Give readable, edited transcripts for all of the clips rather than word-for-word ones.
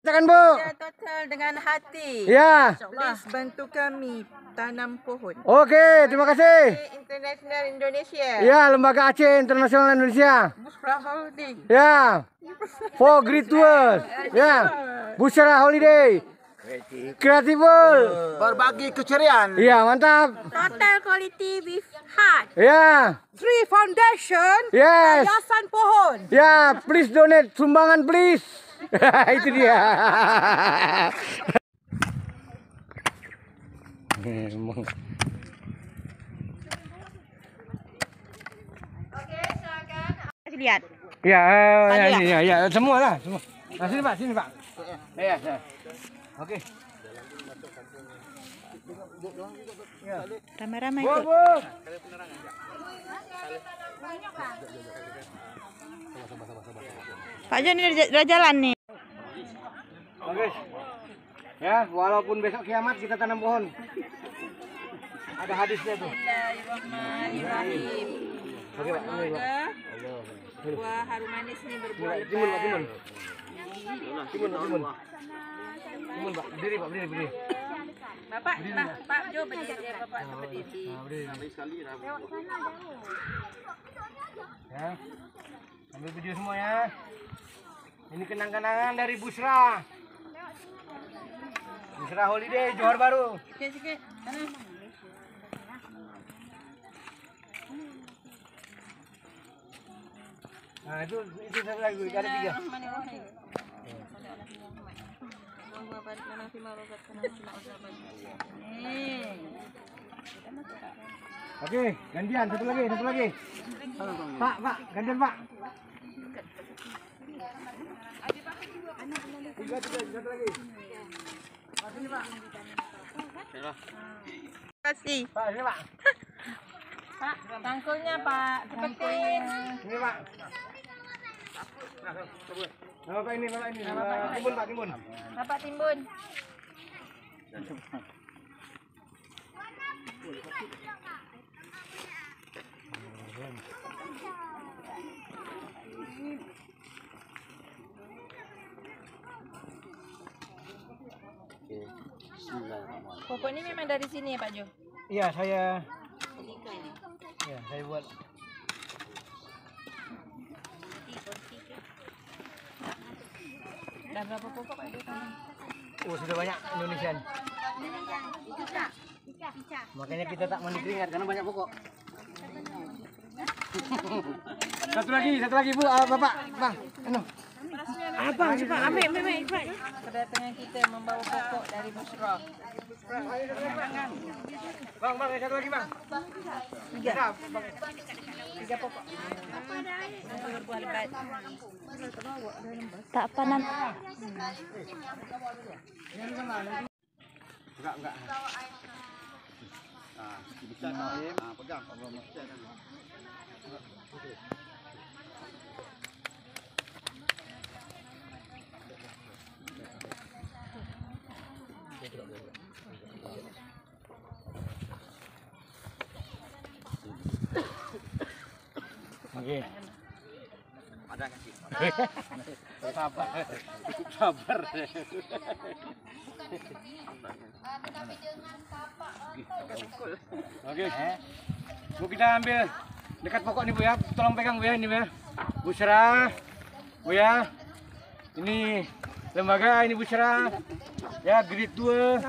Silakan Bu. Total dengan hati. Ya. Please bantu kami tanam pohon. Oke, terima kasih. International Indonesia. Ya, Lembaga Aceh Internasional Indonesia. Busra Holding. Ya. For Great World. Ya. Busra Holiday. Kreatiful. Berbagi keceriaan. Ya, mantap. Total quality with heart. Ya. Tree Foundation. Yes. Yayasan pohon. Ya, please donate sumbangan please. Itu dia. Lihat. Ya, ya, semua lah, semua. Nah, sini Pak, sini Pak. Ya, ya. Oke. Ramai-ramai Bu, ikut. Bu. Pak Jo ini udah jalan nih. Oke. Ya, walaupun besok kiamat kita tanam pohon. Ada hadisnya tuh. Bismillahirrahmanirrahim. Oke, Pak. Ini, Pak. Buah harum manis ini berbuah Timun, Pak, lebat. timun. Timun, Pak, timun. Timun, Pak. Berdiri, Pak, berdiri. Pak Jo berdiri, Bapak berdiri. Nah, berdiri. Ya. Ambil video semua ya. Ini kenang-kenangan dari Busra. Busra Holiday Johor Bahru. Sikit-sikit. Nah, itu satu lagi, ada 3. Oke, gantian satu lagi. Pak, gantian Pak. Tiga, satu lagi. Pak, sini Pak. Terima kasih. Pak, sini Pak. Pak, tangkulnya Pak, cepetin. Ini Pak. Nah, Bapak ini. Timun Pak, timun. Bapak timbun. Pokok ini memang dari sini ya Pak Jo? Iya, saya buat. Udah berapa pokok Pak Jo? Oh, sudah banyak Indonesian. Makanya kita tak mandi keringat karena banyak pokok. Satu lagi Bu, Bapak, Bang. Abang, cepat ambil. Kedatangan kita membawa pokok dari Busra. Bang, satu lagi Bang. 3 pokok. Berbuah lebat. Tak panan. Enggak. Bisa pegang kalau mau cek kan. Oke. Ada kan sih? Sabar. Oke. Bu, kita ambil dekat pokok nih Bu ya. Tolong pegang Bu ya ini Bu ya. Busra. Bu ya. Ini lembaga ini Busra. Ya, Great World.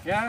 Ya.